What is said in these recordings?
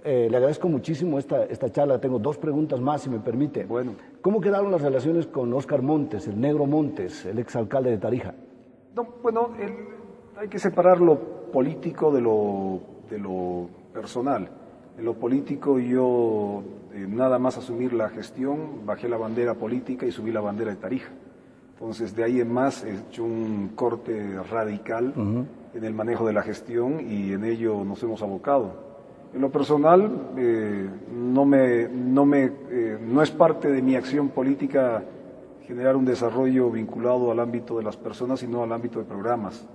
Le agradezco muchísimo esta charla. Tengo dos preguntas más, si me permite. Bueno. ¿Cómo quedaron las relaciones con Óscar Montes, el Negro Montes, el exalcalde de Tarija? No, bueno, hay que separar lo político de lo personal. En lo político yo nada más asumir la gestión, bajé la bandera política y subí la bandera de Tarija. Entonces de ahí en más he hecho un corte radical en el manejo de la gestión y en ello nos hemos abocado. En lo personal no es parte de mi acción política generar un desarrollo vinculado al ámbito de las personas, sino al ámbito de programas.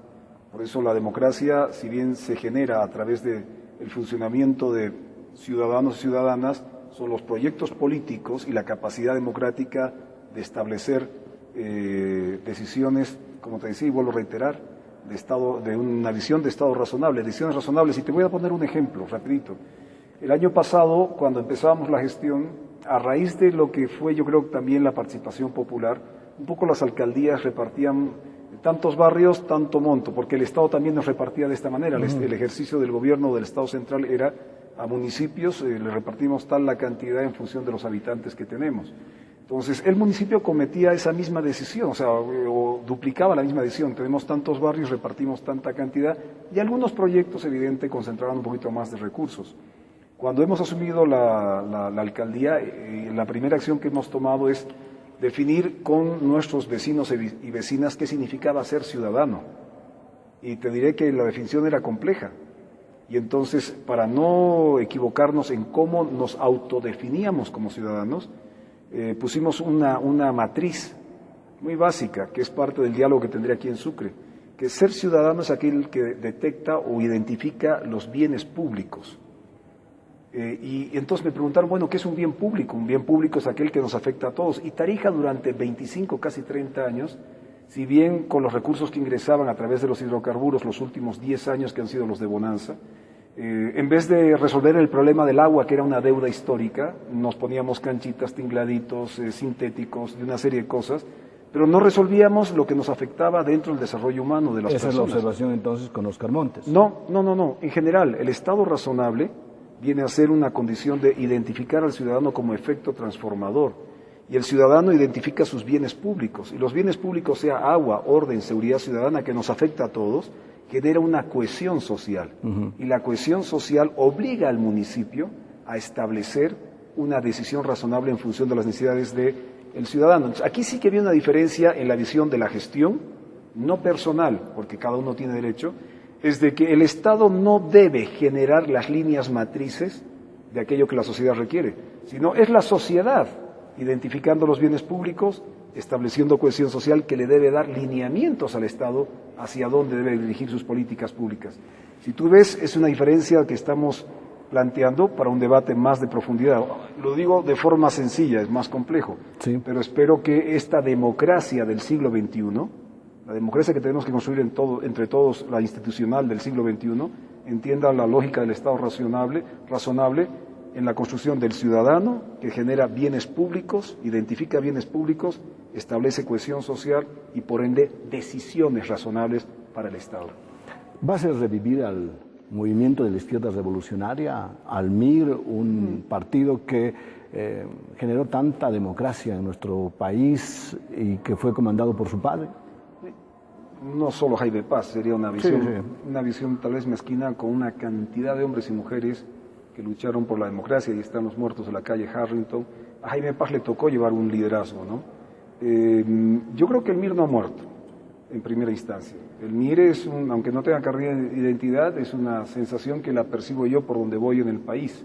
Por eso la democracia, si bien se genera a través del funcionamiento de ciudadanos y ciudadanas, son los proyectos políticos y la capacidad democrática de establecer decisiones, como te decía y vuelvo a reiterar, de una visión de Estado razonable, decisiones razonables. Y te voy a poner un ejemplo, rapidito. El año pasado, cuando empezábamos la gestión, a raíz de lo que fue, yo creo, también la participación popular, un poco las alcaldías repartían tantos barrios, tanto monto, porque el Estado también nos repartía de esta manera. El ejercicio del gobierno del Estado central era a municipios, le repartimos tal la cantidad en función de los habitantes que tenemos. Entonces, el municipio cometía esa misma decisión, o duplicaba la misma decisión. Tenemos tantos barrios, repartimos tanta cantidad, y algunos proyectos, evidente, concentraban un poquito más de recursos. Cuando hemos asumido la alcaldía, la primera acción que hemos tomado es definir con nuestros vecinos y vecinas qué significaba ser ciudadano. Y te diré que la definición era compleja. Y entonces, para no equivocarnos en cómo nos autodefiníamos como ciudadanos, pusimos una matriz muy básica, que es parte del diálogo que tendré aquí en Sucre, que ser ciudadano es aquel que detecta o identifica los bienes públicos. Y entonces me preguntaron, bueno, ¿qué es un bien público? Un bien público es aquel que nos afecta a todos. Y Tarija durante 25, casi 30 años, si bien con los recursos que ingresaban a través de los hidrocarburos los últimos 10 años que han sido los de bonanza, en vez de resolver el problema del agua, que era una deuda histórica, nos poníamos canchitas, tingladitos, sintéticos, de una serie de cosas, pero no resolvíamos lo que nos afectaba dentro del desarrollo humano de las personas. Esa es la observación entonces con Óscar Montes. No. En general, el Estado razonable viene a ser una condición de identificar al ciudadano como efecto transformador. Y el ciudadano identifica sus bienes públicos. Y los bienes públicos, sea agua, orden, seguridad ciudadana, que nos afecta a todos, genera una cohesión social. Y la cohesión social obliga al municipio a establecer una decisión razonable en función de las necesidades del ciudadano. Entonces, aquí sí que había una diferencia en la visión de la gestión, no personal, porque cada uno tiene derecho, es de que el Estado no debe generar las líneas matrices de aquello que la sociedad requiere, sino es la sociedad identificando los bienes públicos, estableciendo cohesión social que le debe dar lineamientos al Estado hacia dónde debe dirigir sus políticas públicas. Si tú ves, es una diferencia que estamos planteando para un debate más de profundidad. Lo digo de forma sencilla, es más complejo, sí, pero espero que esta democracia del siglo XXI, la democracia que tenemos que construir entre todos, la institucional del siglo XXI, entienda la lógica del Estado razonable en la construcción del ciudadano que genera bienes públicos, identifica bienes públicos, establece cohesión social y por ende decisiones razonables para el Estado. ¿Va a ser revivir al movimiento de la izquierda revolucionaria, al MIR, un partido que generó tanta democracia en nuestro país y que fue comandado por su padre? No solo Jaime Paz, sería una visión tal vez mezquina con una cantidad de hombres y mujeres que lucharon por la democracia y están los muertos de la calle Harrington. A Jaime Paz le tocó llevar un liderazgo, ¿no? Yo creo que el MIR no ha muerto, en primera instancia. El MIR es aunque no tenga carrera de identidad, es una sensación que la percibo yo por donde voy en el país.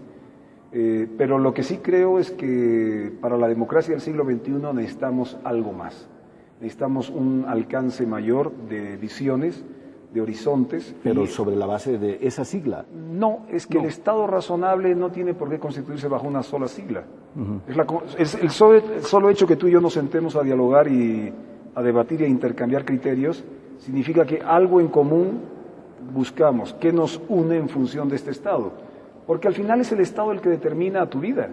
Pero lo que sí creo es que para la democracia del siglo XXI necesitamos algo más. Necesitamos un alcance mayor de visiones, de horizontes. Pero sobre la base de esa sigla. No, es que el Estado razonable no tiene por qué constituirse bajo una sola sigla. Es el solo hecho que tú y yo nos sentemos a dialogar y a debatir e a intercambiar criterios, significa que algo en común buscamos, que nos une en función de este Estado. Porque al final es el Estado el que determina tu vida.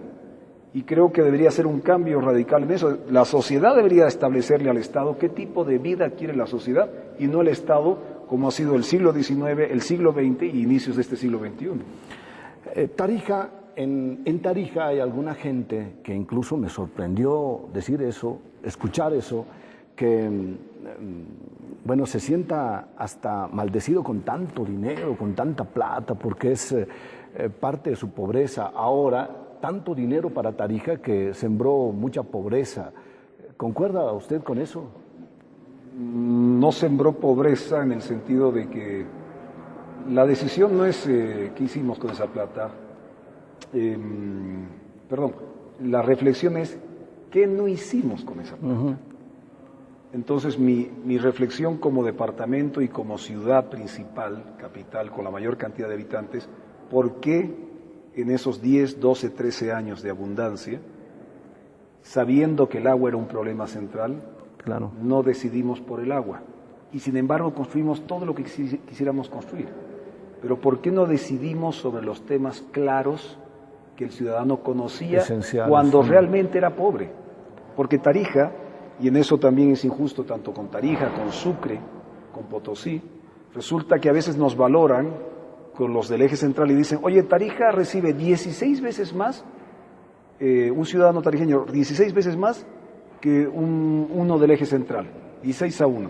Y creo que debería ser un cambio radical en eso. La sociedad debería establecerle al Estado qué tipo de vida quiere la sociedad y no el Estado como ha sido el siglo XIX, el siglo XX y inicios de este siglo XXI. Tarija en Tarija hay alguna gente que incluso me sorprendió decir eso, escuchar eso, que bueno, se sienta hasta maldecido con tanto dinero, con tanta plata, porque es parte de su pobreza. Ahora, tanto dinero para Tarija que sembró mucha pobreza. ¿Concuerda usted con eso? No sembró pobreza en el sentido de que la decisión no es qué hicimos con esa plata. Perdón, la reflexión es qué no hicimos con esa plata. Uh-huh. Entonces mi reflexión como departamento y como ciudad principal, capital, con la mayor cantidad de habitantes, ¿por qué en esos 10, 12, 13 años de abundancia, sabiendo que el agua era un problema central, claro, no decidimos por el agua? Y sin embargo construimos todo lo que quisiéramos construir. Pero ¿por qué no decidimos sobre los temas claros que el ciudadano conocía cuando realmente era pobre? Porque Tarija, y en eso también es injusto tanto con Tarija, con Sucre, con Potosí, resulta que a veces nos valoran con los del eje central y dicen, oye, Tarija recibe 16 veces más, un ciudadano tarijeño, 16 veces más que uno del eje central, 16-1.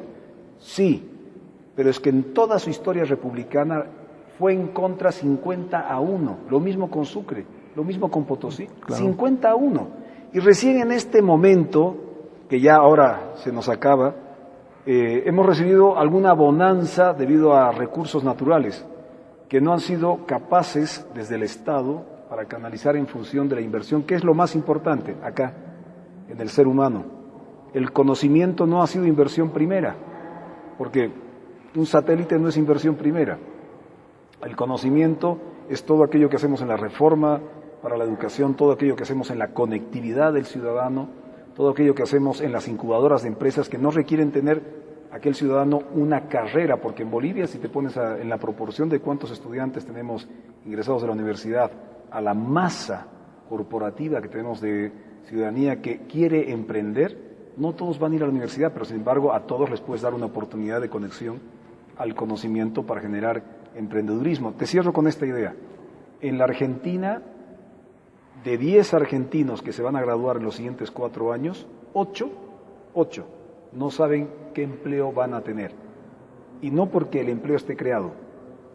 Sí, pero es que en toda su historia republicana fue en contra 50-1, lo mismo con Sucre, lo mismo con Potosí, claro. 50-1. Y recién en este momento, que ya ahora se nos acaba, hemos recibido alguna bonanza debido a recursos naturales que no han sido capaces desde el Estado para canalizar en función de la inversión, que es lo más importante acá, en el ser humano. El conocimiento no ha sido inversión primera, porque un satélite no es inversión primera. El conocimiento es todo aquello que hacemos en la reforma para la educación, todo aquello que hacemos en la conectividad del ciudadano, todo aquello que hacemos en las incubadoras de empresas que no requieren tener aquel ciudadano una carrera, porque en Bolivia, si te pones en la proporción de cuántos estudiantes tenemos ingresados de la universidad a la masa corporativa que tenemos de ciudadanía que quiere emprender, no todos van a ir a la universidad, pero sin embargo a todos les puedes dar una oportunidad de conexión al conocimiento para generar emprendedurismo. Te cierro con esta idea. En la Argentina, de 10 argentinos que se van a graduar en los siguientes 4 años, 8 no saben qué empleo van a tener. Y no porque el empleo esté creado,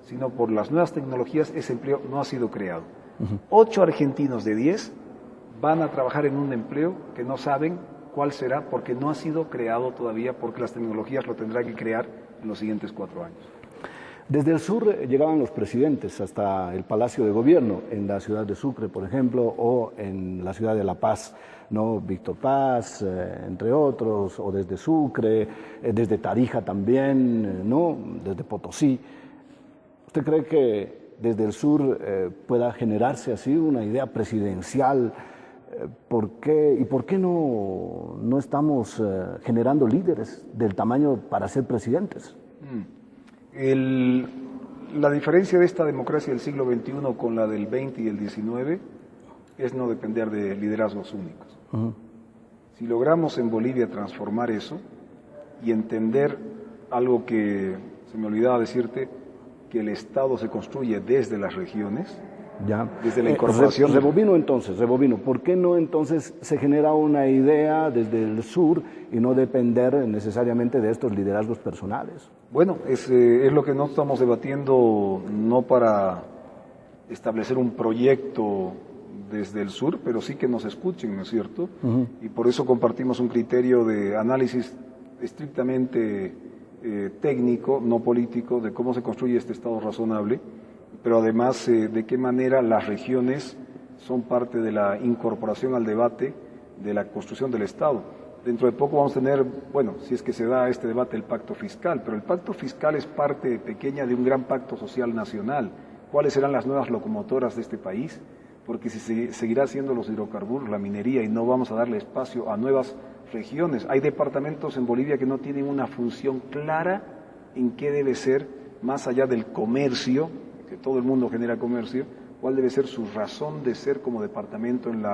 sino por las nuevas tecnologías, ese empleo no ha sido creado. 8 argentinos de 10 van a trabajar en un empleo que no saben cuál será porque no ha sido creado todavía, porque las tecnologías lo tendrán que crear en los siguientes 4 años. Desde el sur llegaban los presidentes hasta el Palacio de Gobierno, en la ciudad de Sucre, por ejemplo, o en la ciudad de La Paz, ¿no? Víctor Paz, entre otros, o desde Sucre, desde Tarija también, ¿no? Desde Potosí. ¿Usted cree que desde el sur pueda generarse así una idea presidencial? ¿Por qué no estamos generando líderes del tamaño para ser presidentes? La diferencia de esta democracia del siglo XXI con la del XX y el XIX es no depender de liderazgos únicos. Uh-huh. Si logramos en Bolivia transformar eso y entender algo que se me olvidaba decirte, que el Estado se construye desde las regiones, ya. Desde la incorporación. Rebobino. ¿Por qué no entonces se genera una idea desde el sur y no depender necesariamente de estos liderazgos personales? Bueno, es lo que no estamos debatiendo, no para establecer un proyecto desde el sur, pero sí que nos escuchen, ¿no es cierto? Uh-huh. Y por eso compartimos un criterio de análisis estrictamente técnico, no político, de cómo se construye este Estado razonable, pero además de qué manera las regiones son parte de la incorporación al debate de la construcción del Estado. Dentro de poco vamos a tener, bueno, si es que se da este debate, el pacto fiscal, pero el pacto fiscal es parte pequeña de un gran pacto social nacional. ¿Cuáles serán las nuevas locomotoras de este país? Porque si se seguirá haciendo los hidrocarburos, la minería, y no vamos a darle espacio a nuevas regiones. Hay departamentos en Bolivia que no tienen una función clara en qué debe ser, más allá del comercio, que todo el mundo genera comercio, cuál debe ser su razón de ser como departamento en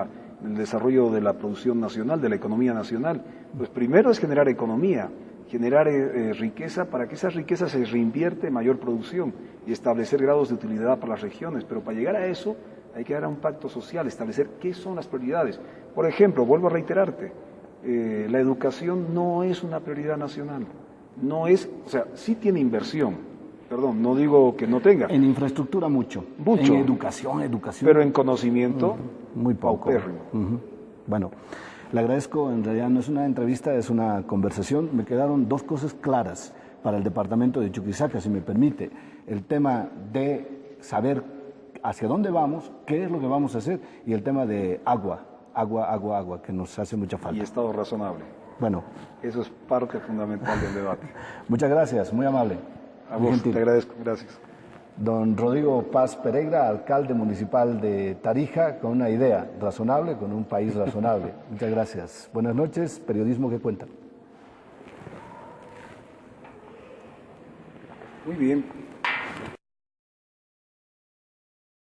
el desarrollo de la producción nacional, de la economía nacional. Pues primero es generar economía, generar riqueza, para que esa riqueza se reinvierte en mayor producción y establecer grados de utilidad para las regiones. Pero para llegar a eso Hay que dar un pacto social, establecer qué son las prioridades. Por ejemplo, vuelvo a reiterarte, la educación no es una prioridad nacional. No es, o sea, sí tiene inversión. Perdón, no digo que no tenga. En infraestructura mucho. Mucho. En educación. Pero en conocimiento, muy poco. paupérrimo. Bueno, le agradezco, en realidad no es una entrevista, es una conversación. Me quedaron dos cosas claras para el departamento de Chuquisaca, si me permite. El tema de saber hacia dónde vamos, qué es lo que vamos a hacer, y el tema de agua, que nos hace mucha falta. Y Estado razonable. Bueno. Eso es parte fundamental del debate. Muchas gracias, muy amable. A vos, te agradezco, gracias. Don Rodrigo Paz Pereira, alcalde municipal de Tarija, con una idea razonable, con un país razonable. Muchas gracias. Buenas noches, Periodismo que Cuenta. Muy bien.